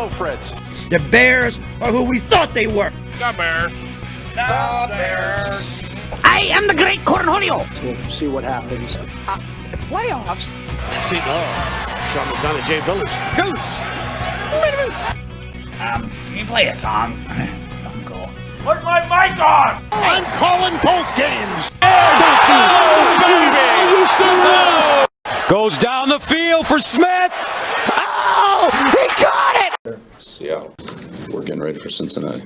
Go, Fritz. The Bears are who we thought they were. The Bears. The Bears. I am the great Cornholio. We'll see what happens. Playoffs? See, Sean McDonough, Jay Billis. Goats! Can you play a song? Something cool. Put my mic on! I'm calling both games. Goes down the field for Smith. Oh, he got it! Seattle. We're getting ready for Cincinnati.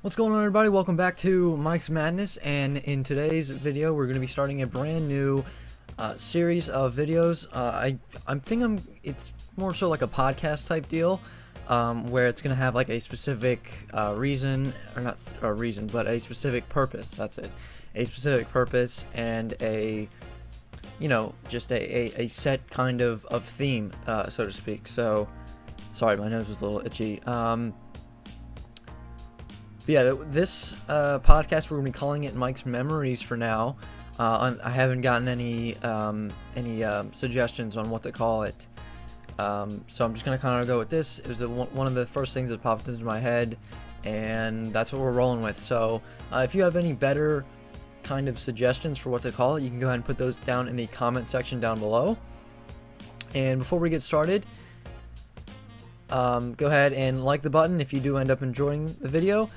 What's going on, everybody? Welcome back to Mike's Madness, and in today's video we're going to be starting a brand new series of videos. It's more so like a podcast type deal, where it's going to have like a specific reason, or not a reason, but a specific purpose. That's it, a specific purpose and a, you know, just a set kind of theme, so to speak. So sorry, my nose was a little itchy. But yeah, this podcast, we're going to be calling it Mike's Memories for now. I haven't gotten any suggestions on what to call it. So I'm just going to kind of go with this. It was one of the first things that popped into my head, and that's what we're rolling with. So if you have any better kind of suggestions for what to call it, you can go ahead and put those down in the comment section down below. And before we get started, go ahead and like the button if you do end up enjoying the video.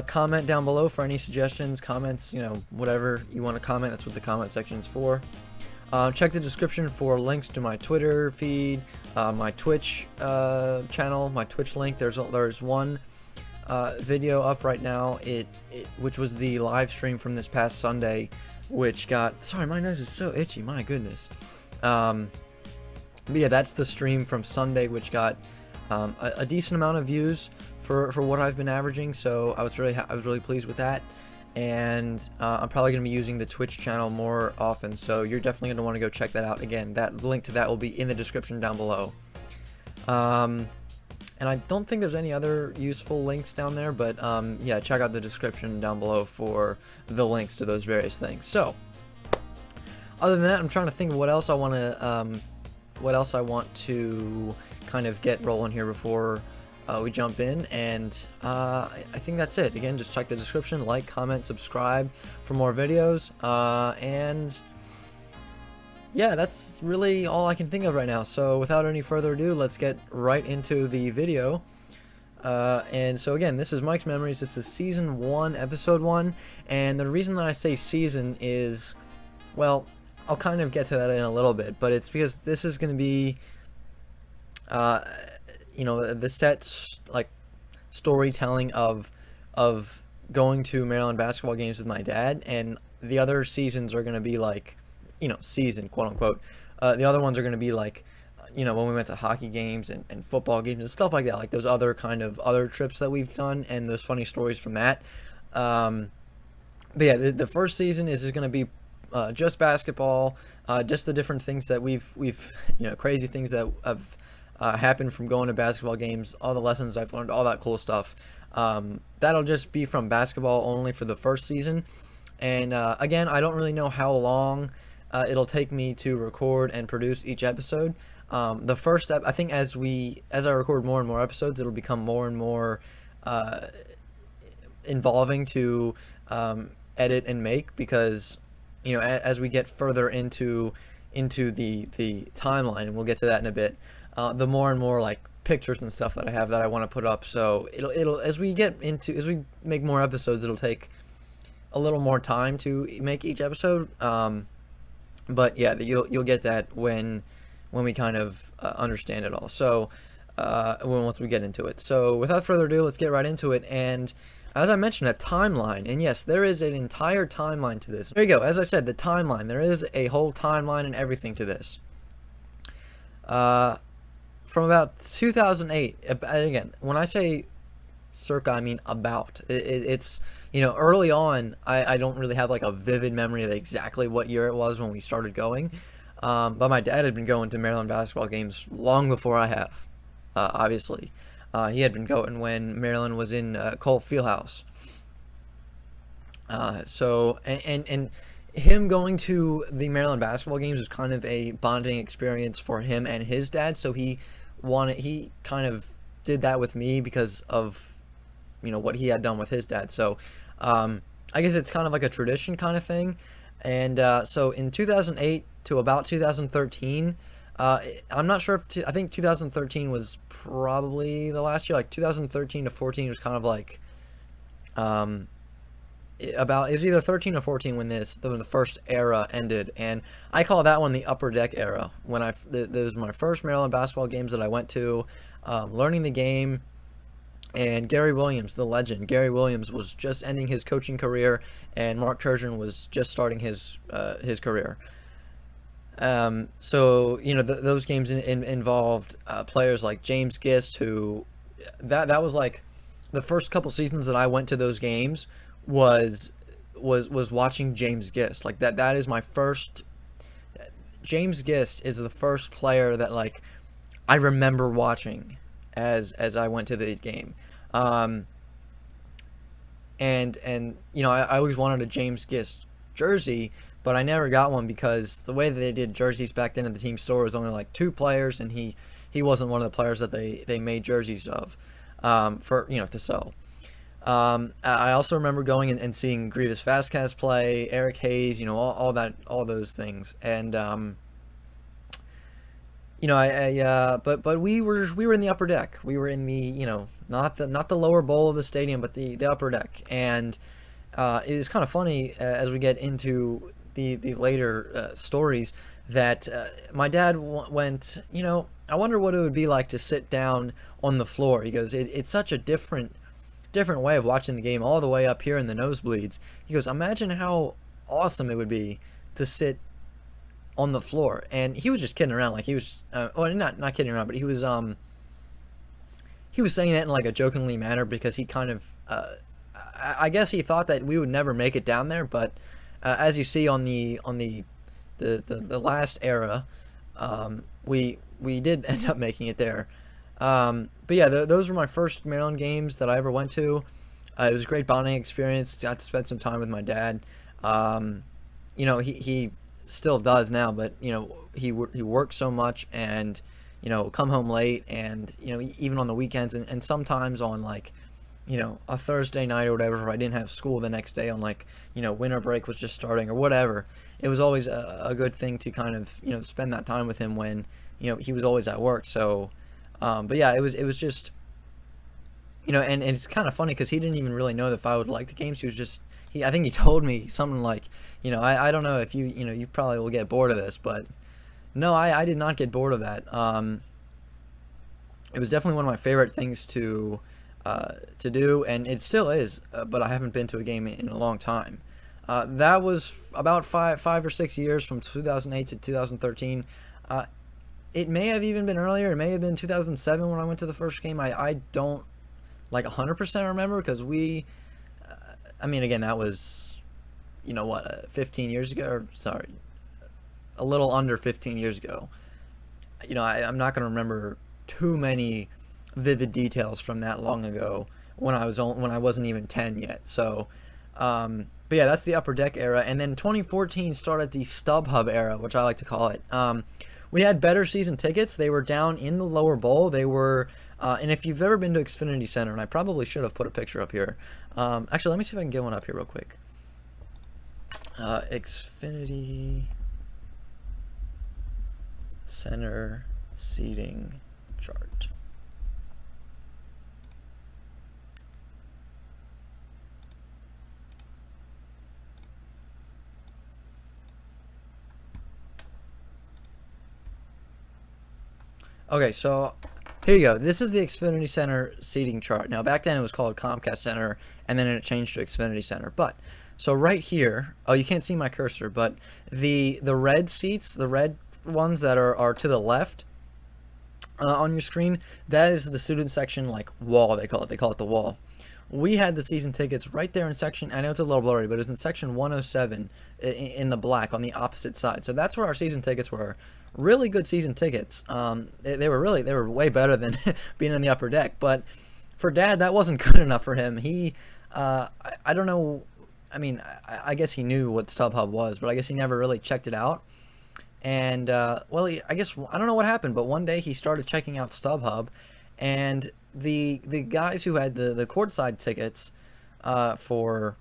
Comment down below for any suggestions, comments, you know, whatever you want to comment. That's what the comment section is for. Check the description for links to my Twitter feed, my Twitch channel, my Twitch link. There's one video up right now, which was the live stream from this past Sunday, which got, sorry, my nose is so itchy, my goodness. But yeah, that's the stream from Sunday, which got a decent amount of views for what I've been averaging, so I was really pleased with that. And I'm probably going to be using the Twitch channel more often, so you're definitely going to want to go check that out. Again, that link to that will be in the description down below. And I don't think there's any other useful links down there, but yeah, check out the description down below for the links to those various things. So other than that, I'm trying to think of what else I want to kind of get rolling here before we jump in, and I think that's it. Again, just check the description, like, comment, subscribe for more videos, and yeah, that's really all I can think of right now. So without any further ado, let's get right into the video. And so again, this is Mike's Memories. This is season 1, episode 1, and the reason that I say season is, well, I'll kind of get to that in a little bit, but it's because this is going to be you know, the set like storytelling of going to Maryland basketball games with my dad, and the other seasons are going to be like, you know, season, quote unquote. The other ones are going to be like, you know, when we went to hockey games and football games and stuff like that, like those other kind of other trips that we've done and those funny stories from that. But yeah, the first season is going to be just basketball, just the different things that we've you know, crazy things that have happened from going to basketball games, all the lessons I've learned, all that cool stuff. That'll just be from basketball only for the first season. And again, I don't really know how long it'll take me to record and produce each episode. The first step, I think, as I record more and more episodes, it'll become more and more involving to edit and make, because, you know, as we get further into the timeline, and we'll get to that in a bit, the more and more like pictures and stuff that I have that I want to put up. So it'll as we make more episodes, it'll take a little more time to make each episode. But yeah, you'll get that when we kind of understand it all. So once we get into it. So without further ado, let's get right into it. And as I mentioned, a timeline, and yes, there is an entire timeline to this. There you go. As I said, the timeline. There is a whole timeline and everything to this. From about 2008, and again, when I say circa, I mean about. It's, you know, early on, I don't really have like a vivid memory of exactly what year it was when we started going. But my dad had been going to Maryland basketball games long before I have, obviously. He had been going when Maryland was in Cole Fieldhouse. So, and him going to the Maryland basketball games was kind of a bonding experience for him and his dad. So he kind of did that with me because of, you know, what he had done with his dad. So I guess it's kind of like a tradition kind of thing. And so in 2008 to about 2013, I'm not sure if I think 2013 was probably the last year. Like 2013 to 14 was kind of like it was either 13 or 14 when the first era ended, and I call that one the Upper Deck era. When those were my first Maryland basketball games that I went to, learning the game. And Gary Williams, the legend, Gary Williams was just ending his coaching career, and Mark Turgeon was just starting his career. So you know those games involved players like James Gist, who that was like the first couple seasons that I went to those games was watching James Gist. Like that is my first. James Gist is the first player that like I remember watching as I went to the game. And you know, I always wanted a James Gist jersey, but I never got one because the way that they did jerseys back then at the team store was only like 2 players, and he wasn't one of the players that they made jerseys of for, you know, to sell. I also remember going and seeing Grievous Vasquez play, Eric Hayes, you know, all those things. And you know, but we were in the upper deck. We were in the, you know, not the lower bowl of the stadium, but the upper deck. And it is kind of funny as we get into the later stories that my dad went, you know, I wonder what it would be like to sit down on the floor. He goes, it's such a different way of watching the game, all the way up here in the nosebleeds. He goes, imagine how awesome it would be to sit on the floor. And he was just kidding around, like he was well, not kidding around, but he was saying that in like a jokingly manner because he kind of I guess he thought that we would never make it down there. But as you see on the last era, we did end up making it there. But yeah, those were my first Maryland games that I ever went to. It was a great bonding experience. Got to spend some time with my dad. You know, he still does now, but you know, he works so much, and you know, come home late, and you know, even on the weekends, and sometimes on like, you know, a Thursday night or whatever, if I didn't have school the next day on like, you know, winter break was just starting or whatever, it was always a good thing to kind of, you know, spend that time with him when, you know, he was always at work. So but yeah, it was just, you know, and it's kind of funny because he didn't even really know if I would like the games. He was just, I think he told me something like, you know, I don't know if you know, you probably will get bored of this, but no, I did not get bored of that. It was definitely one of my favorite things to do, and it still is, but I haven't been to a game in a long time. That was about 5 or 6 years, from 2008 to 2013. It may have even been earlier. It may have been 2007 when I went to the first game. I don't like 100% remember because I mean, again, that was, you know what, 15 years ago, or sorry, a little under 15 years ago. You know, I'm not going to remember too many vivid details from that long ago when I wasn't even 10 yet. So, but yeah, that's the Upper Deck era. And then 2014 started the StubHub era, which I like to call it. We had better season tickets. They were down in the lower bowl. They were, and if you've ever been to Xfinity Center, and I probably should have put a picture up here. Actually, let me see if I can get one up here real quick. Xfinity Center seating chart. Okay, so here you go. This is the Xfinity Center seating chart. Now, back then it was called Comcast Center, and then it changed to Xfinity Center. But, so right here, oh, you can't see my cursor, but the red seats, the red ones that are to the left on your screen, that is the student section, like, wall, they call it the wall. We had the season tickets right there in section, I know it's a little blurry, but it was in section 107 in the black on the opposite side. So that's where our season tickets were. Really good season tickets. They were way better than being in the upper deck. But for Dad, that wasn't good enough for him. He, I don't know. I mean, I guess he knew what StubHub was, but I guess he never really checked it out. And well, I guess I don't know what happened, but one day he started checking out StubHub, and the guys who had the courtside tickets for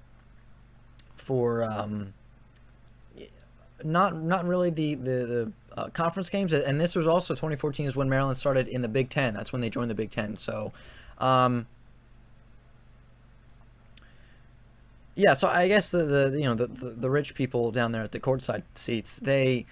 not really the conference games, and this was also 2014 is when Maryland started in the Big Ten. That's when they joined the Big Ten. So yeah, so I guess the rich people down there at the courtside seats, they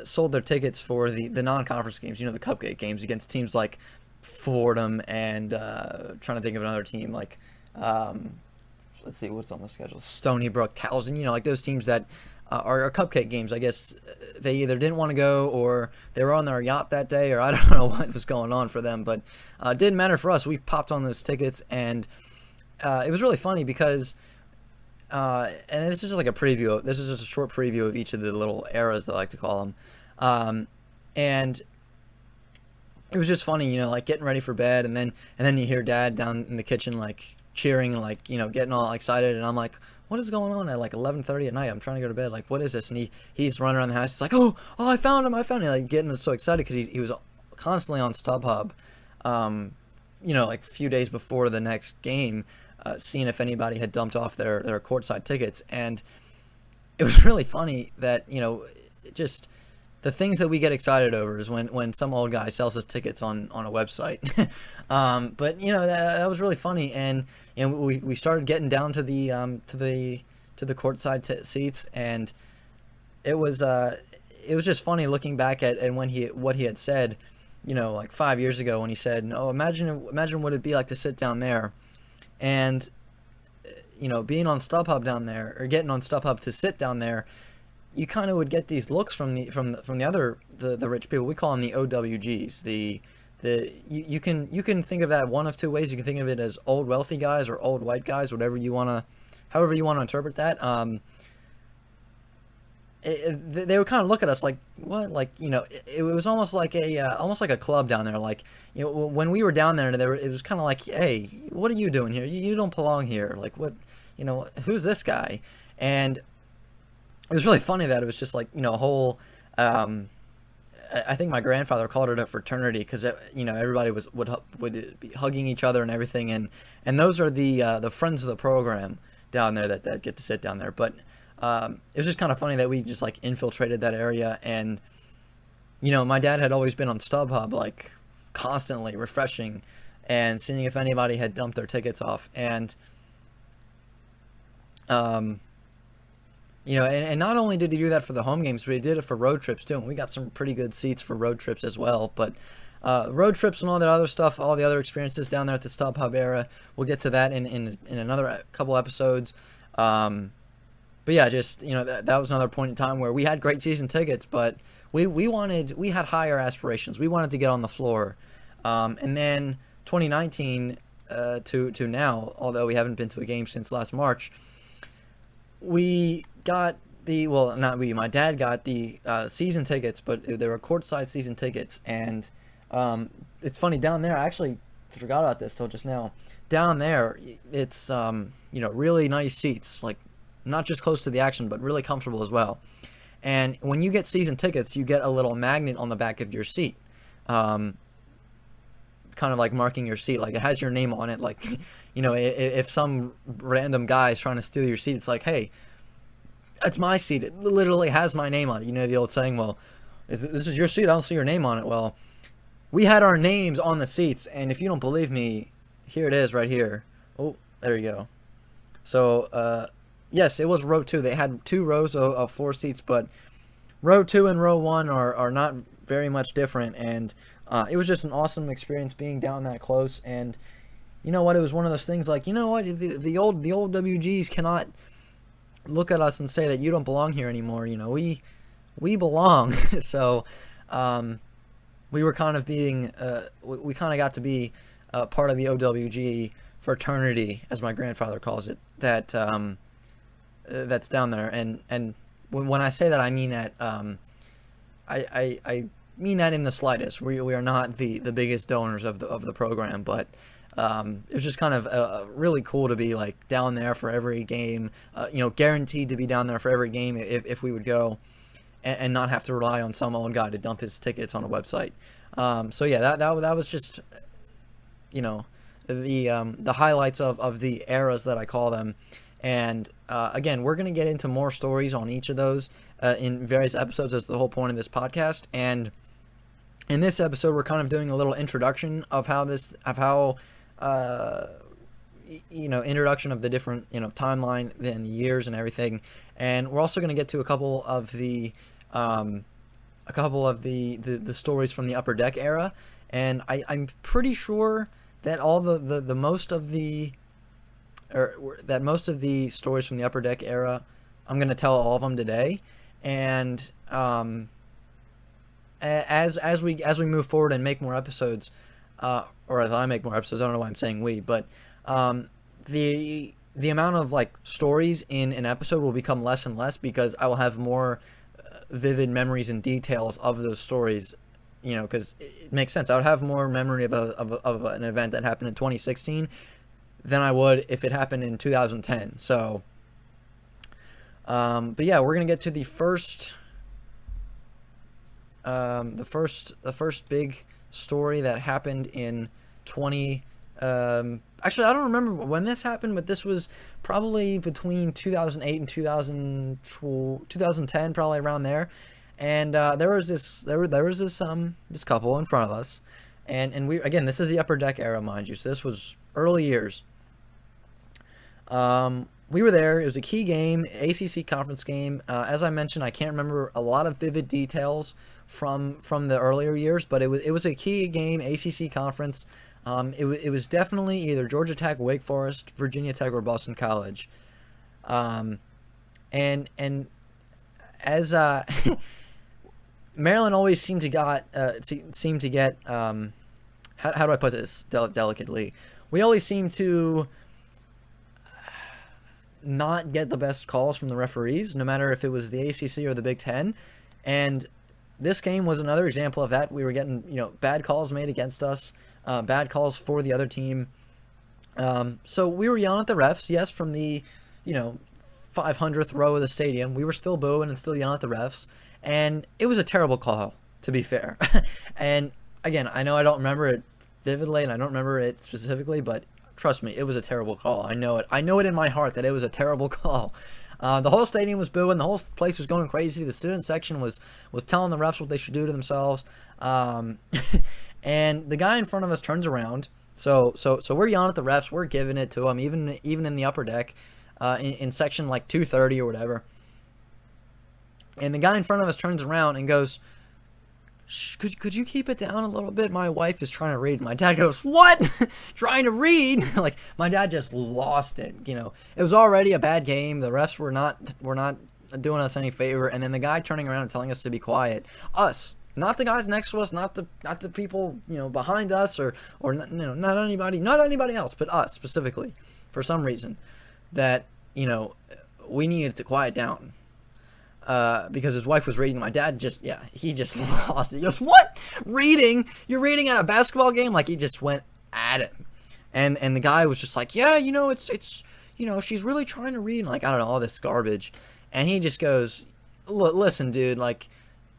sold their tickets for the non-conference games, the cupcake games against teams like Fordham and trying to think of another team like let's see what's on the schedule. Stony Brook, Towson, like those teams that are cupcake games. I guess they either didn't want to go or they were on their yacht that day, or I don't know what was going on for them, but it didn't matter for us. We popped on those tickets, and it was really funny because and this is just like a preview. This is just a short preview of each of the little eras that I like to call them. And it was just funny, like getting ready for bed, and then you hear Dad down in the kitchen like cheering and like getting all excited, and I'm like, what is going on at like 11:30 at night? I'm trying to go to bed. Like, what is this? And he's running around the house. He's like, oh, I found him. Like getting so excited because he was constantly on StubHub, like a few days before the next game, seeing if anybody had dumped off their courtside tickets. And it was really funny that, just the things that we get excited over is when some old guy sells us tickets on a website. But that was really funny, and we started getting down to the courtside seats, and it was just funny looking back at and what he had said, like 5 years ago when he said, "Oh, imagine what it'd be like to sit down there," and being on StubHub down there, or getting on StubHub to sit down there. You kind of would get these looks from the other rich people. We call them the OWGs. You can think of that one of two ways. You can think of it as old wealthy guys or old white guys, however you want to interpret that. They would kind of look at us like, what? Like, it was almost like a club down there. Like, when we were down there, it was kind of like, hey, what are you doing here? You don't belong here. Like, what? Who's this guy? And it was really funny that it was just like, a whole, I think my grandfather called it a fraternity because, everybody would be hugging each other and everything. And those are the friends of the program down there that get to sit down there. But it was just kind of funny that we just like infiltrated that area. And, my dad had always been on StubHub, like constantly refreshing and seeing if anybody had dumped their tickets off. And, and not only did he do that for the home games, but he did it for road trips too. And we got some pretty good seats for road trips as well. But road trips and all that other stuff, all the other experiences down there at the StubHub era, we'll get to that in another couple episodes. But yeah, just that was another point in time where we had great season tickets, but we had higher aspirations. We wanted to get on the floor. And then 2019 to now, although we haven't been to a game since last March, we got my dad got the season tickets, but they were courtside season tickets. And it's funny, down there, I actually forgot about this till just now. Down there, it's really nice seats, like not just close to the action, but really comfortable as well. And when you get season tickets, you get a little magnet on the back of your seat, kind of like marking your seat, like it has your name on it. Like, if some random guy is trying to steal your seat, it's like, hey, that's my seat. It literally has my name on it. The old saying, well, this is your seat, I don't see your name on it. Well, we had our names on the seats, and if you don't believe me, here it is right here. Oh, there you go. So, yes, it was row 2. They had 2 rows of 4 seats, but row 2 and row 1 are not very much different, and it was just an awesome experience being down that close. And you know what, it was one of those things like, the old WGs cannot look at us and say that you don't belong here anymore. We belong. So we were kind of being we kind of got to be part of the OWG fraternity, as my grandfather calls it, that that's down there. And when I say that, I mean that I mean that in the slightest. We are not the biggest donors of the program, but it was just kind of really cool to be like down there for every game, guaranteed to be down there for every game if we would go, and not have to rely on some old guy to dump his tickets on a website. So yeah, that was just, the highlights of the eras that I call them. And again, we're going to get into more stories on each of those in various episodes. That's the whole point of this podcast. And in this episode, we're kind of doing a little introduction of introduction of the different, timeline and the years and everything. And we're also going to get to a couple of the stories from the Upper Deck era. And I'm pretty sure that all most of the stories from the Upper Deck era, I'm going to tell all of them today. And as we move forward and make more episodes, or as I make more episodes, I don't know why I'm saying we, but the amount of like stories in an episode will become less and less, because I will have more vivid memories and details of those stories, because it makes sense. I would have more memory of an event that happened in 2016 than I would if it happened in 2010. So, but yeah, we're gonna get to the first big story that happened in 20. Actually, I don't remember when this happened, but this was probably between 2008 and 2010, probably around there. And there was this couple in front of us, and we, again, this is the Upper Deck era, mind you, so this was early years. We were there. It was a key game, ACC conference game. As I mentioned, I can't remember a lot of vivid details from the earlier years, but it was a key game, ACC conference. It was definitely either Georgia Tech, Wake Forest, Virginia Tech, or Boston College. And as Maryland always seemed to get how do I put this delicately? We always seem to not get the best calls from the referees, no matter if it was the ACC or the Big Ten. And this game was another example of that. We were getting, bad calls made against us, bad calls for the other team. So we were yelling at the refs, yes, from the, 500th row of the stadium. We were still booing and still yelling at the refs. And it was a terrible call, to be fair. And again, I know I don't remember it vividly, and I don't remember it specifically, but trust me, it was a terrible call. I know it. I know it in my heart that it was a terrible call. The whole stadium was booing. The whole place was going crazy. The student section was telling the refs what they should do to themselves. And the guy in front of us turns around. So we're yelling at the refs. We're giving it to them, even in the Upper Deck, in section like 230 or whatever. And the guy in front of us turns around and goes, could you keep it down a little bit? My wife is trying to read. My dad goes, what? Trying to read? Like, my dad just lost it. It was already a bad game. The refs were not doing us any favor. And then the guy turning around and telling us to be quiet. Us, not the guys next to us, not the people behind us, or not anybody else, but us specifically, for some reason, that we needed to quiet down. Because his wife was reading. My dad he just lost it. He goes, what? Reading? You're reading at a basketball game? Like, he just went at it. And the guy was just like, yeah, it's she's really trying to read. And like, I don't know, all this garbage. And he just goes, listen, dude, like,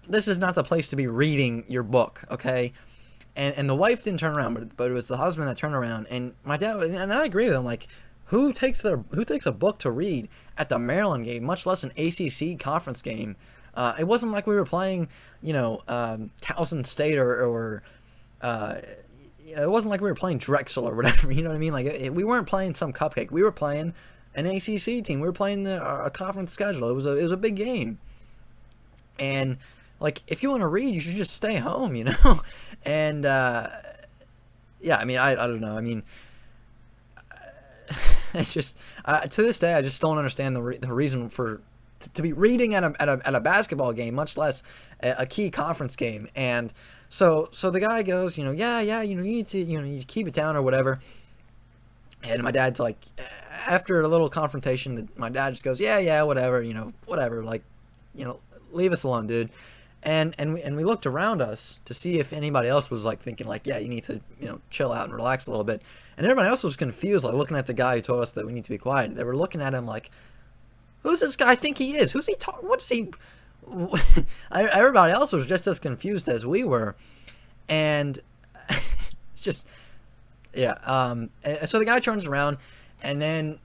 this is not the place to be reading your book, okay? And the wife didn't turn around, but it was the husband that turned around. And my dad, and I agree with him, like, who takes a book to read at the Maryland game, much less an ACC conference game? It wasn't like we were playing, Towson State or it wasn't like we were playing Drexel or whatever. You know what I mean? Like, we weren't playing some cupcake. We were playing an ACC team. We were playing a conference schedule. It was a big game. And like, if you want to read, you should just stay home, And yeah, I mean, I don't know. I mean, it's just to this day I just don't understand the reason for to be reading at a basketball game, much less a key conference game. And so the guy goes, you need to keep it down or whatever. And my dad's like, after a little confrontation, my dad just goes, yeah, whatever, like, leave us alone, dude. And we looked around us to see if anybody else was like thinking like, yeah, you need to chill out and relax a little bit. And everybody else was confused, like looking at the guy who told us that we need to be quiet. They were looking at him like, who's this guy think he is? Who's he talking? What's he? Everybody else was just as confused as we were. And it's just, Yeah. And so the guy turns around, and then,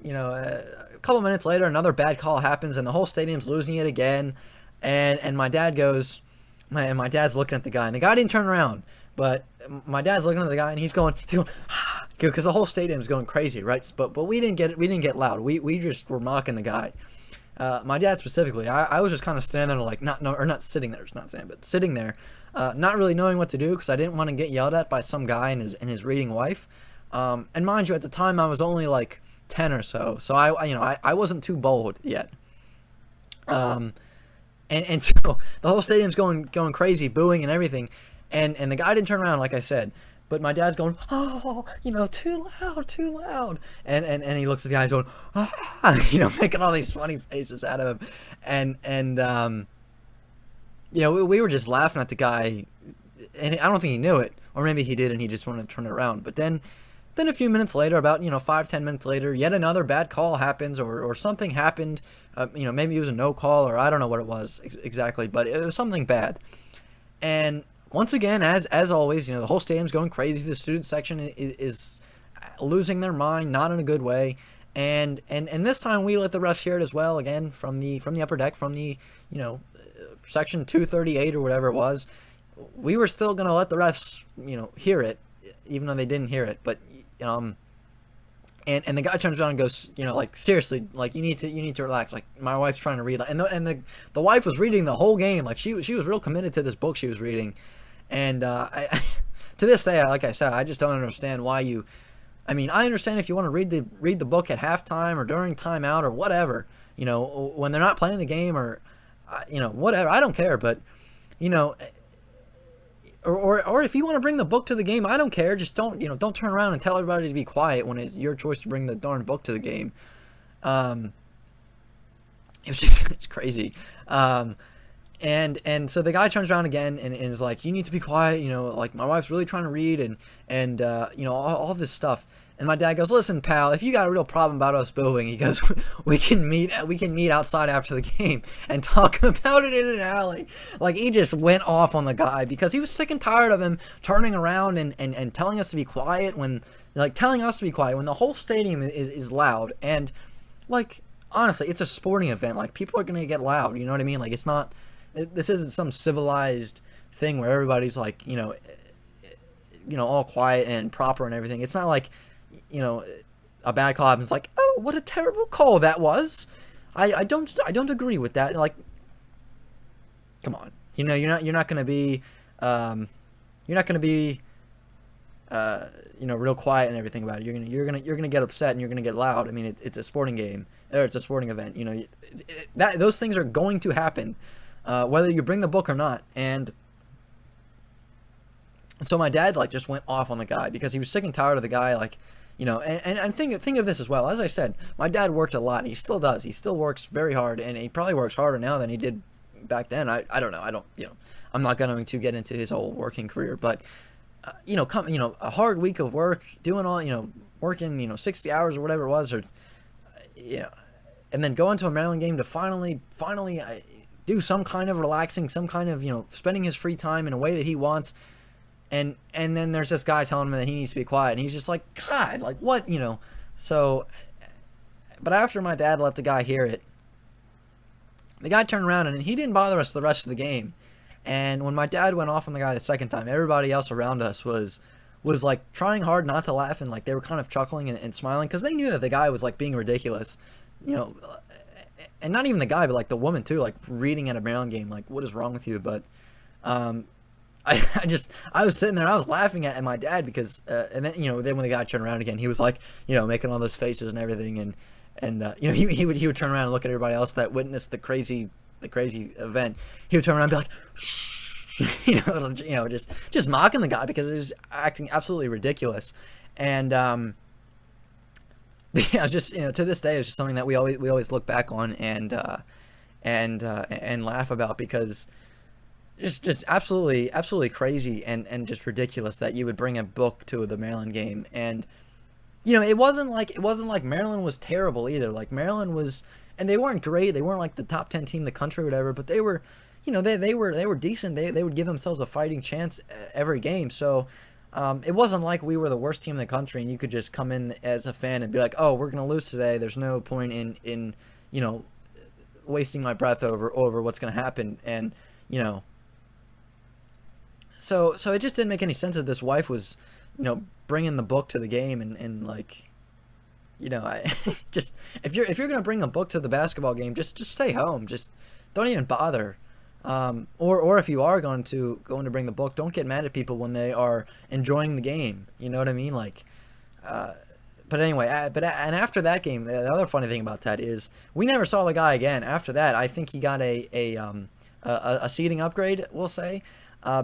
you know, a couple minutes later, another bad call happens, and the whole stadium's losing it again. And my dad goes, my dad's looking at the guy, and the guy didn't turn around, but my dad's looking at the guy, and he's going, because the whole stadium's going crazy, right? But we didn't get loud. We just were mocking the guy. My dad specifically, I was just kind of standing there, like not sitting there, it's not saying, but sitting there, not really knowing what to do because I didn't want to get yelled at by some guy and his reading wife. And mind you, at the time I was only like 10 or so, so I wasn't too bold yet. And so the whole stadium's going crazy, booing and everything, and the guy didn't turn around, like I said. But my dad's going, oh, you know, too loud. And he looks at the guy, he's going, you know, making all these funny faces out of him. And you know, we were just laughing at the guy, and I don't think he knew it, or maybe he did and he just wanted to turn it around. But then a few minutes later, about, you know, 5-10 minutes later, yet another bad call happens, or something happened. You know, maybe it was a no call, or I don't know what it was exactly, but it was something bad. And once again, as always, you know, the whole stadium's going crazy. The student section is losing their mind, not in a good way. And this time we let the refs hear it as well, again, from the upper deck, from the, you know, section 238 or whatever it was. We were still going to let the refs, you know, hear it, even though they didn't hear it. But and the guy turns around and goes, you know, like, seriously, like, you need to relax. Like, my wife's trying to read, and the wife was reading the whole game. Like, she was real committed to this book she was reading. And I to this day, like I said, I just don't understand why you. I mean, I understand if you want to read the book at halftime or during timeout or whatever, you know, when they're not playing the game, or you know, whatever. I don't care, but you know, or if you want to bring the book to the game, I don't care. Just don't turn around and tell everybody to be quiet when it's your choice to bring the darn book to the game. It was just, it's crazy. And so the guy turns around again and is like, you need to be quiet, you know, like, my wife's really trying to read, and you know, all this stuff. And my dad goes, listen, pal, if you got a real problem about us booing, he goes, we can meet outside after the game and talk about it in an alley. Like, he just went off on the guy because he was sick and tired of him turning around and telling us to be quiet when the whole stadium is loud. And, like, honestly, it's a sporting event. Like, people are going to get loud, you know what I mean? Like, this isn't some civilized thing where everybody's like, you know, all quiet and proper and everything. It's not like, you know, a bad call happens, like, oh, what a terrible call that was. I don't agree with that. Like, come on, you know, you're not gonna be you know, real quiet and everything about it. You're gonna get upset and you're gonna get loud. I mean, it's a sporting game, or it's a sporting event. You know, those things are going to happen, whether you bring the book or not. And so my dad, like, just went off on the guy because he was sick and tired of the guy, like, you know. And think of this as well. As I said, my dad worked a lot. And he still does. He still works very hard, and he probably works harder now than he did back then. I don't know. You know, I'm not going to get into his whole working career, but you know, a hard week of work, doing all, you know, working, you know, 60 hours or whatever it was, or you know, and then going to a Maryland game to finally do some kind of relaxing, some kind of, you know, spending his free time in a way that he wants. And then there's this guy telling him that he needs to be quiet, and he's just like, God, like, what, you know? So, but after my dad let the guy hear it, the guy turned around and he didn't bother us the rest of the game. And when my dad went off on the guy the second time, everybody else around us was like trying hard not to laugh, and like they were kind of chuckling and smiling because they knew that the guy was like being ridiculous, you know. And not even the guy, but like the woman too, like reading at a Maryland game, like, what is wrong with you? But I was sitting there, I was laughing at my dad because and then, you know, then when the guy turned around again, he was like, you know, making all those faces and everything, and you know, he would turn around and look at everybody else that witnessed the crazy event. He would turn around and be like, shh, you know, just mocking the guy because he was acting absolutely ridiculous. And yeah, just, you know, to this day, it's just something that we always look back on and laugh about because just absolutely crazy and just ridiculous that you would bring a book to the Maryland game. And you know, it wasn't like Maryland was terrible either. Like, Maryland was, and they weren't great. They weren't like the top 10 team in the country or whatever, but they were, you know, they were decent. They would give themselves a fighting chance every game. So it wasn't like we were the worst team in the country and you could just come in as a fan and be like, oh, we're gonna lose today. There's no point in you know, wasting my breath over what's gonna happen. And you know, so it just didn't make any sense that this wife was, you know, bringing the book to the game and like, you know, I just if you're gonna bring a book to the basketball game, just stay home. Just don't even bother. Or if you are going to bring the book, don't get mad at people when they are enjoying the game. You know what I mean? Like, but anyway, and after that game, the other funny thing about that is we never saw the guy again. After that, I think he got a seating upgrade, we'll say,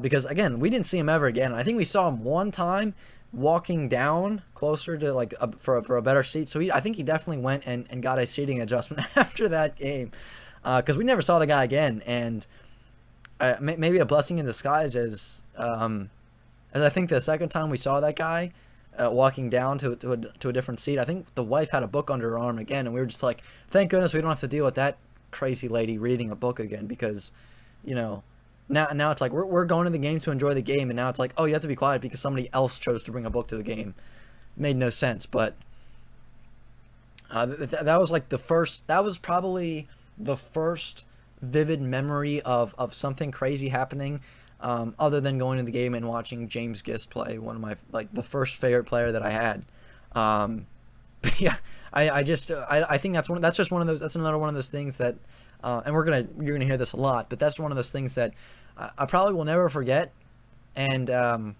because again, we didn't see him ever again. I think we saw him one time walking down closer to like for a better seat. So I think he definitely went and got a seating adjustment after that game, because we never saw the guy again. And maybe a blessing in disguise as I think the second time we saw that guy walking down to a different seat, I think the wife had a book under her arm again, and we were just like, thank goodness we don't have to deal with that crazy lady reading a book again, because, you know, now it's like we're going to the game to enjoy the game, and now it's like, oh, you have to be quiet because somebody else chose to bring a book to the game. Made no sense. But that was like that was probably the first vivid memory of something crazy happening, other than going to the game and watching James Gist play, one of my, like, the first favorite player that I had. But yeah, I think that's just one of those, that's another one of those things that, and you're gonna hear this a lot, but that's one of those things that I probably will never forget. And I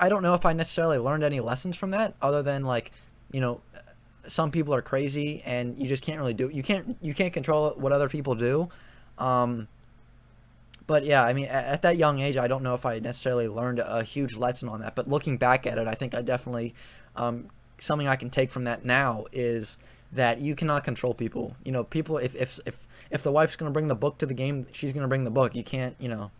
don't know if I necessarily learned any lessons from that, other than, like, you know, some people are crazy and you just can't really you can't control what other people do. But yeah, I mean, at that young age, I don't know if I necessarily learned a huge lesson on that, but looking back at it, I think I definitely, something I can take from that now is that you cannot control people. You know, people, if the wife's going to bring the book to the game, she's going to bring the book. You can't, you know,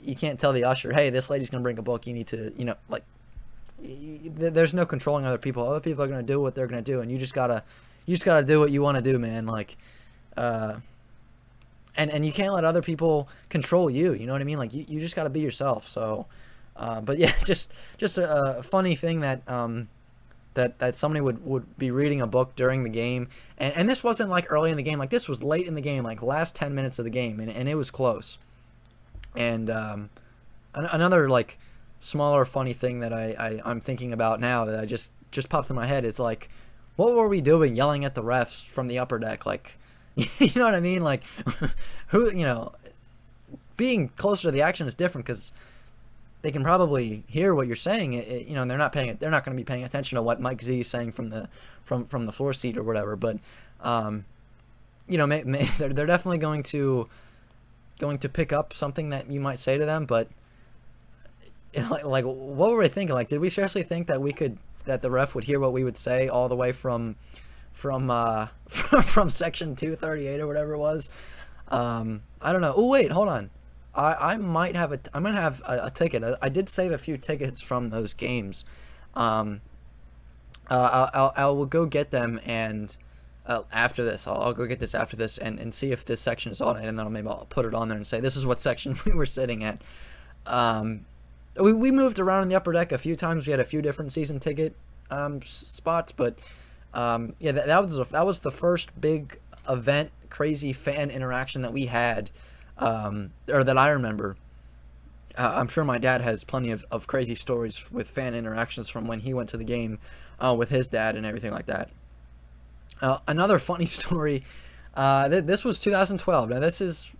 you can't tell the usher, hey, this lady's going to bring a book. You need to, you know, like, there's no controlling other people. Other people are going to do what they're going to do, and you just gotta do what you want to do, man. Like, and you can't let other people control you. You know what I mean? Like, you just got to be yourself. So, but yeah, just a funny thing that that somebody would be reading a book during the game, and this wasn't like early in the game. Like, this was late in the game, like last 10 minutes of the game, and it was close. And another, like, smaller funny thing that I'm thinking about now that I just popped in my head is, like, what were we doing yelling at the refs from the upper deck? Like, you know what I mean? Like, who, you know, being closer to the action is different because they can probably hear what you're saying, you know, and they're not going to be paying attention to what Mike Z is saying from the floor seat or whatever. But you know, they're definitely going to pick up something that you might say to them, but like what were we thinking? Like, did we seriously think that that the ref would hear what we would say all the way from section 238 or whatever it was? I don't know. Oh wait, hold on. I might have a ticket. I did save a few tickets from those games. I will go get them, and after this, I'll go get this after this and see if this section is on it, and then maybe I'll put it on there and say this is what section we were sitting at. We moved around in the upper deck a few times. We had a few different season ticket spots, but yeah, that was the first big event, crazy fan interaction that we had, or that I remember. I'm sure my dad has plenty of crazy stories with fan interactions from when he went to the game with his dad and everything like that. Another funny story. This was 2012. Now this is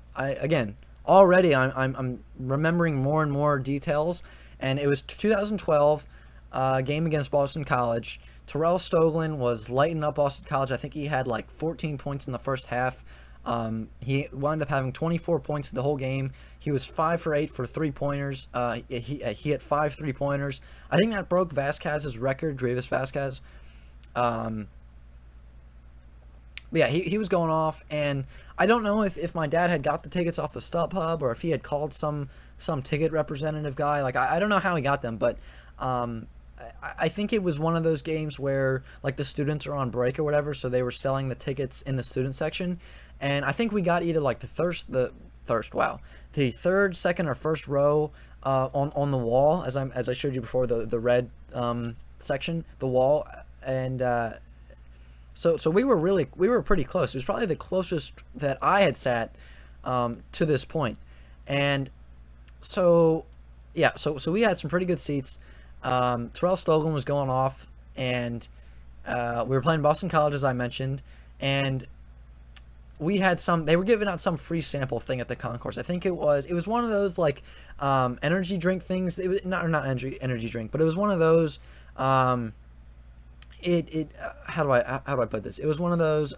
already I'm remembering more and more details, and it was 2012 game against Boston College. Terrell Stoglin was lighting up Boston College. I think he had like 14 points in the first half. He wound up having 24 points the whole game. He was 5 for 8 for 3-pointers. He hit 5 3-pointers. I think that broke Vasquez's record, Drevis Vasquez. But yeah, he was going off, and I don't know if my dad had got the tickets off of StubHub or if he had called some ticket representative guy. Like, I don't know how he got them, but I think it was one of those games where, like, the students are on break or whatever, so they were selling the tickets in the student section, and I think we got either like the thirst. Wow. The third, second, or first row on the wall, as I showed you before, the red section, the wall, and so we were pretty close. It was probably the closest that I had sat to this point, and so yeah, so we had some pretty good seats. Terrell Stoglin was going off, and we were playing Boston College, as I mentioned, and we had they were giving out some free sample thing at the concourse. I think it was one of those like energy drink things. It was not energy drink, but it was one of those how do I put this? It was one of those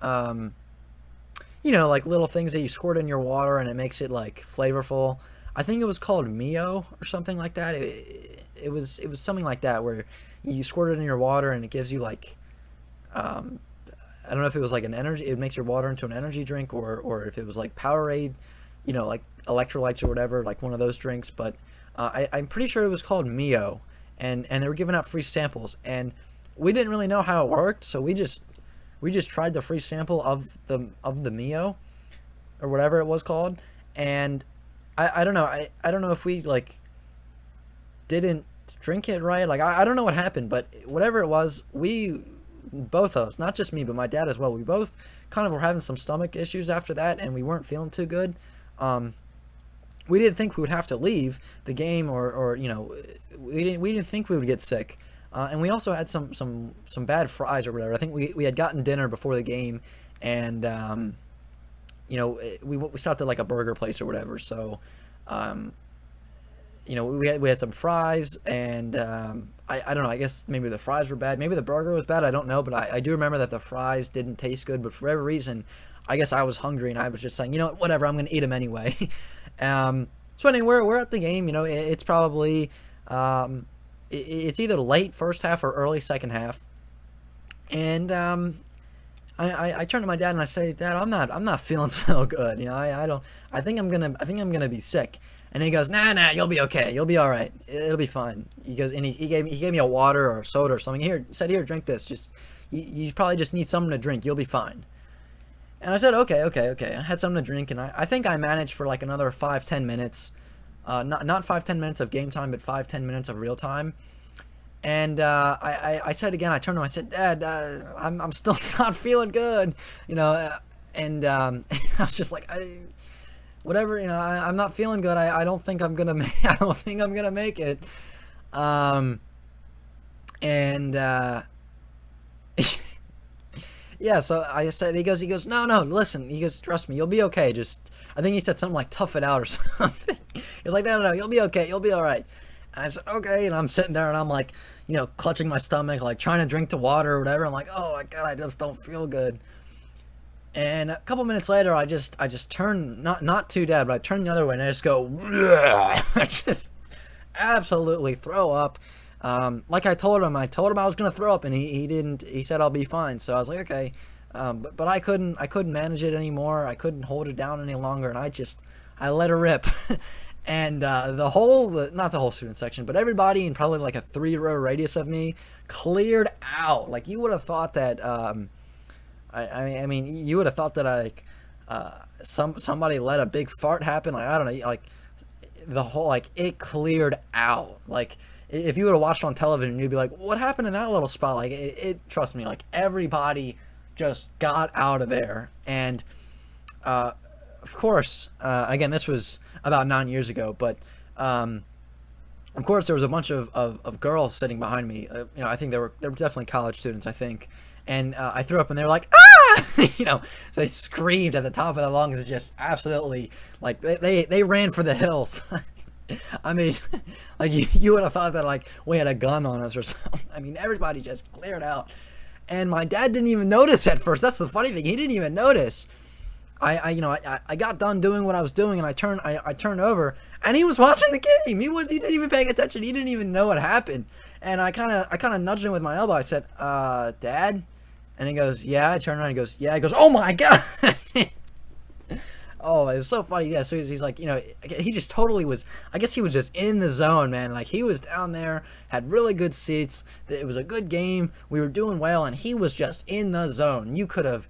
like little things that you squirt in your water and it makes it like flavorful. I think it was called Mio or something like that. It was something like that, where you squirt it in your water and it gives you like I don't know if it was like an energy, it makes your water into an energy drink, or if it was like Powerade, like electrolytes or whatever, like one of those drinks. But I'm pretty sure it was called Mio, and they were giving out free samples, and we didn't really know how it worked, so we just tried the free sample of the Mio or whatever it was called, and I don't know, I don't know if we like didn't drink it right, like I don't know what happened, but whatever it was, both of us, not just me, but my dad as well, we both kind of were having some stomach issues after that, and we weren't feeling too good. We didn't think we would have to leave the game, or we didn't think we would get sick. And we also had some bad fries or whatever. I think we had gotten dinner before the game, and we stopped at like a burger place or whatever. So we had some fries, and I don't know, I guess maybe the fries were bad, maybe the burger was bad, I don't know, but I do remember that the fries didn't taste good. But for whatever reason, I guess I was hungry, and I was just saying, whatever, I'm gonna eat them anyway. So anyway, we're at the game. It's probably it's either late first half or early second half, and I turn to my dad and I say, Dad, I'm not feeling so good. I think I'm gonna be sick. And he goes, nah, you'll be okay. You'll be all right. It'll be fine. He goes, and he gave me a water or a soda or something. Here, drink this. You probably just need something to drink. You'll be fine. And I said, okay. I had something to drink, and I think I managed for like another 5-10 minutes. Not 5-10 minutes of game time, but 5-10 minutes of real time. And I said again, I turned to him, I said, Dad, I'm still not feeling good. And I was just like, whatever, I'm not feeling good. I don't think I'm gonna make it. Yeah, so I said, he goes, no, listen, he goes, trust me, you'll be okay. I think he said something like tough it out or something. He was like, no, you'll be okay, you'll be all right. And I said, okay, and I'm sitting there and I'm like, clutching my stomach, like trying to drink the water or whatever. I'm like, oh my God, I just don't feel good. And a couple minutes later, I just turn, not too Dad, but I turn the other way and I just go, I just absolutely throw up. Like I told him I was gonna throw up, and he didn't. He said I'll be fine. So I was like, okay, but I couldn't manage it anymore. I couldn't hold it down any longer, and I let her rip. And not the whole student section, but everybody in probably like a 3-row radius of me cleared out. Like you would have thought that. I mean, you would have thought that somebody let a big fart happen. Like I don't know, like the whole, like it cleared out. Like if you would have watched on television, you'd be like, what happened in that little spot? Like it trust me, like everybody just got out of there. And of course, again, this was about 9 years ago, but of course there was a bunch of girls sitting behind me. I think they were definitely college students, I think. And I threw up, and they were like, ah! They screamed at the top of their lungs. It just absolutely, like, they ran for the hills. I mean, like, you would have thought that, like, we had a gun on us or something. I mean, everybody just cleared out. And my dad didn't even notice at first. That's the funny thing. He didn't even notice. I got done doing what I was doing, and I turned over, and he was watching the game. He didn't even pay attention. He didn't even know what happened. And I kind of nudged him with my elbow. I said, Dad? And he goes, yeah. I turned around, he goes, yeah. He goes, oh my God. Oh, it was so funny. Yeah, so he's like, he just totally was, I guess he was just in the zone, man. Like, he was down there, had really good seats. It was a good game. We were doing well, and he was just in the zone. You could have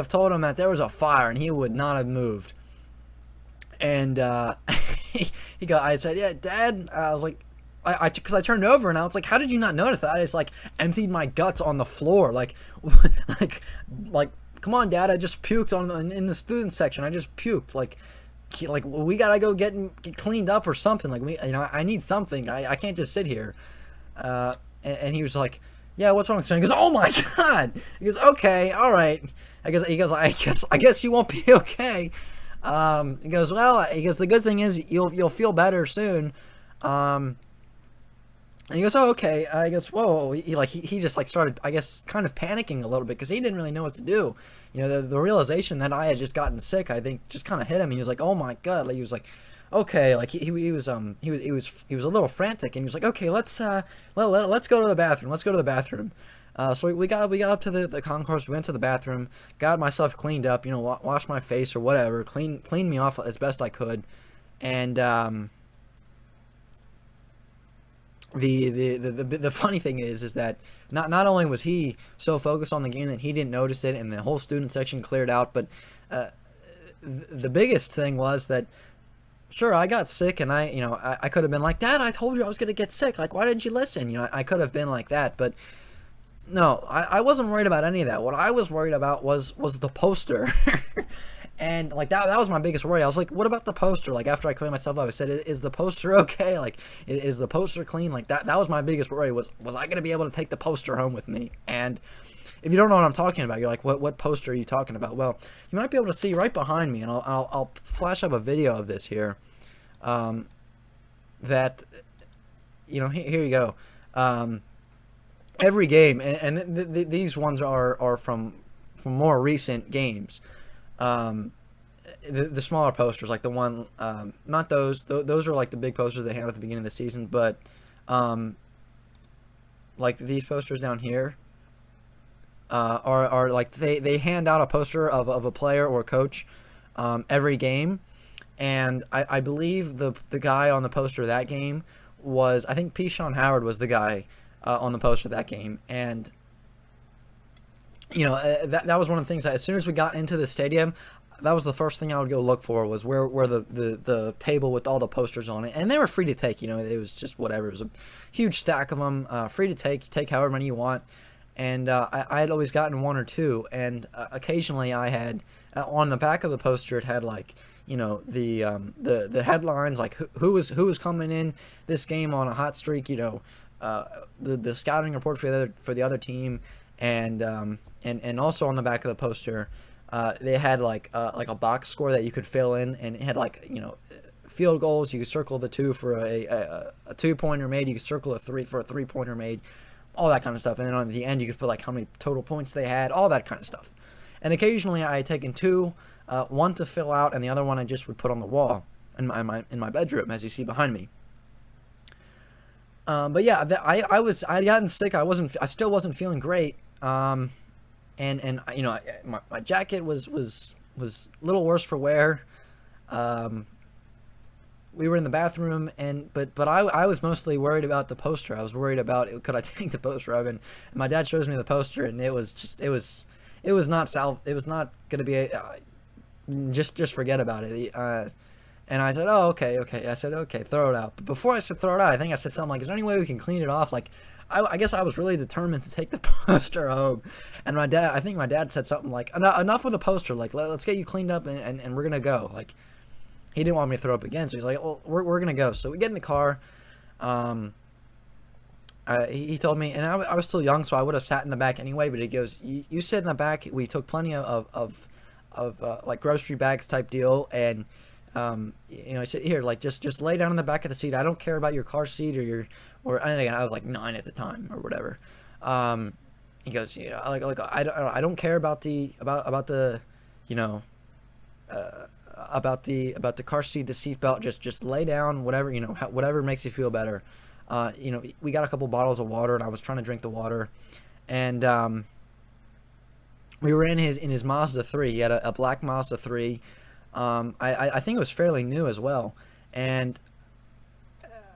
told him that there was a fire, and he would not have moved. And I said, yeah, Dad. I was like, because I turned over and I was like, how did you not notice that? I just like emptied my guts on the floor, like, come on, Dad, I just puked in the student section. I just puked, like we gotta go get cleaned up or something. Like I need something. I can't just sit here. And he was like, yeah, what's wrong? So he goes, oh my God. He goes, okay, all right. I guess you won't be okay. He goes, well, the good thing is you'll feel better soon. And he goes, oh, okay. I guess, whoa. He just like started, I guess, kind of panicking a little bit because he didn't really know what to do. You know, the realization that I had just gotten sick, I think, just kind of hit him. He was like, oh my God. Like, he was like, okay. Like he was a little frantic, and he was like, okay, let's go to the bathroom. Let's go to the bathroom. So we got up to the concourse. We went to the bathroom, got myself cleaned up, you know, washed my face or whatever, cleaned me off as best I could, and the funny thing is that not only was he so focused on the game that he didn't notice it, and the whole student section cleared out, but the biggest thing was that, sure, I got sick, and I could have been like, Dad, I told you I was gonna get sick. Like, why didn't you listen? You know, I could have been like that, but no, I wasn't worried about any of that. What I was worried about was the poster. And like that was my biggest worry. I was like, what about the poster? Like, after I cleaned myself up, I said, is the poster okay? Like, is the poster clean? Like that was my biggest worry, was I gonna be able to take the poster home with me? And if you don't know what I'm talking about, you're like, what poster are you talking about? Well, you might be able to see right behind me, and I'll flash up a video of this here. That, you know, here you go. Every game, and these ones are from more recent games. The smaller posters, like the one, not those are like the big posters they had at the beginning of the season, but like these posters down here are like they hand out a poster of a player or a coach every game, and I believe the guy on the poster of that game was, I think P. Howard was the guy on the poster of that game. And you know, that was one of the things that, as soon as we got into the stadium, that was the first thing I would go look for, was where the table with all the posters on it. And they were free to take, you know, it was just whatever. It was a huge stack of them, free to take however many you want. And I had always gotten one or two, and occasionally I had, on the back of the poster, it had like, you know, the headlines, like who was coming in this game on a hot streak, you know, the scouting report for the other team, and also on the back of the poster, they had like a box score that you could fill in, and it had, like, you know, field goals. You could circle the 2 for a 2-pointer made. You could circle a 3 for a 3-pointer made. All that kind of stuff. And then on the end, you could put like how many total points they had. All that kind of stuff. And occasionally, I had taken 2, one to fill out, and the other one I just would put on the wall in my bedroom, as you see behind me. But yeah, I had gotten sick. I still wasn't feeling great. And you know, my jacket was a little worse for wear. We were in the bathroom, but I was mostly worried about the poster. I was worried about, could I take the poster of it? And my dad shows me the poster, and it was not gonna be just forget about it. And I said, oh, okay. I said, okay, throw it out. But before I said throw it out, I think I said something like, is there any way we can clean it off? Like, I guess I was really determined to take the poster home. And I think my dad said something like, enough with the poster. Like, let's get you cleaned up, and we're gonna go. Like, he didn't want me to throw up again, so he's like, well, we're gonna go. So we get in the car. He told me, and I was still young, so I would have sat in the back anyway. But he goes, you sit in the back. We took plenty of like grocery bags type deal, and you know, I said, here, like, just lay down in the back of the seat. I don't care about your car seat or and again, I was like 9 at the time or whatever. He goes, you know, like I don't care about the you know, about the car seat, the seat belt. Just lay down, whatever, you know, whatever makes you feel better. You know, we got a couple bottles of water, and I was trying to drink the water, and we were in his Mazda 3. He had a black Mazda 3. I think it was fairly new as well, and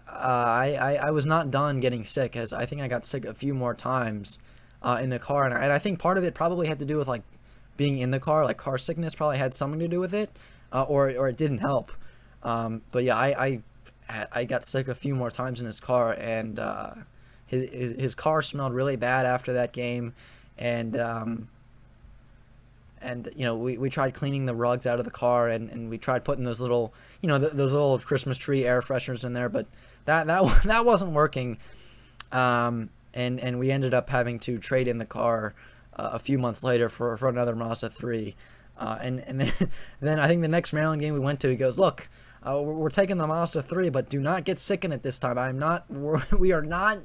I was not done getting sick, as I think I got sick a few more times in the car, and I think part of it probably had to do with, like, being in the car. Like, car sickness probably had something to do with it, or it didn't help. But yeah, I got sick a few more times in his car, and his car smelled really bad after that game, and you know, we tried cleaning the rugs out of the car, and we tried putting those little, you know, those little Christmas tree air fresheners in there, but that wasn't working. And we ended up having to trade in the car a few months later for another Mazda 3. And then I think the next Maryland game we went to, he goes, look, we're taking the Mazda 3, but do not get sick in it this time. We are not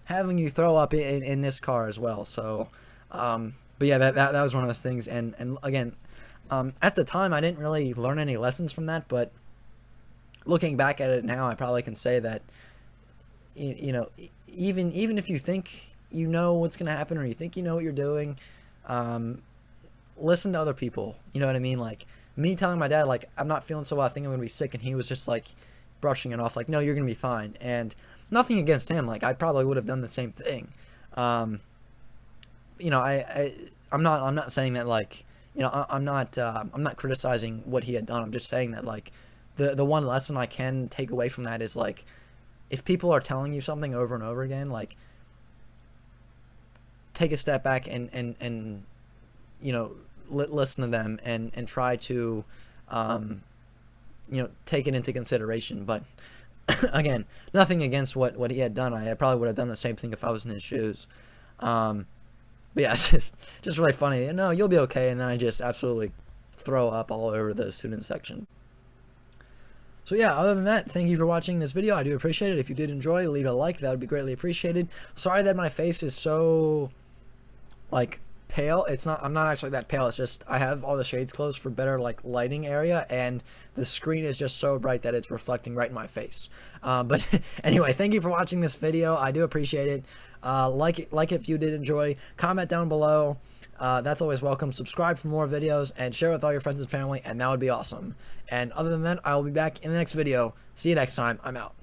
having you throw up in this car as well. So, but yeah, that was one of those things. And again, at the time I didn't really learn any lessons from that, but looking back at it now, I probably can say that, you know, even if you think you know what's going to happen, or you think you know what you're doing, listen to other people. You know what I mean? Like me telling my dad, like, I'm not feeling so well, I think I'm going to be sick, and he was just like brushing it off, like, no, you're going to be fine. And nothing against him, like I probably would have done the same thing. You know, I'm not saying that, like, you know, I'm not criticizing what he had done. I'm just saying that, like, the one lesson I can take away from that is, like, if people are telling you something over and over again, like, take a step back and you know, listen to them and try to you know, take it into consideration. But again, nothing against what he had done. I probably would have done the same thing if I was in his shoes. But yeah, it's just really funny. No, you'll be okay. And then I just absolutely throw up all over the student section. So yeah, other than that, thank you for watching this video. I do appreciate it. If you did enjoy, leave a like. That would be greatly appreciated. Sorry that my face is so, like, pale. I'm not actually that pale. It's just I have all the shades closed for better, like, lighting area, and the screen is just so bright that it's reflecting right in my face. But anyway, thank you for watching this video. I do appreciate it. Like if you did enjoy. Comment down below. That's always welcome. Subscribe for more videos and share with all your friends and family, and that would be awesome. And other than that, I will be back in the next video. See you next time. I'm out.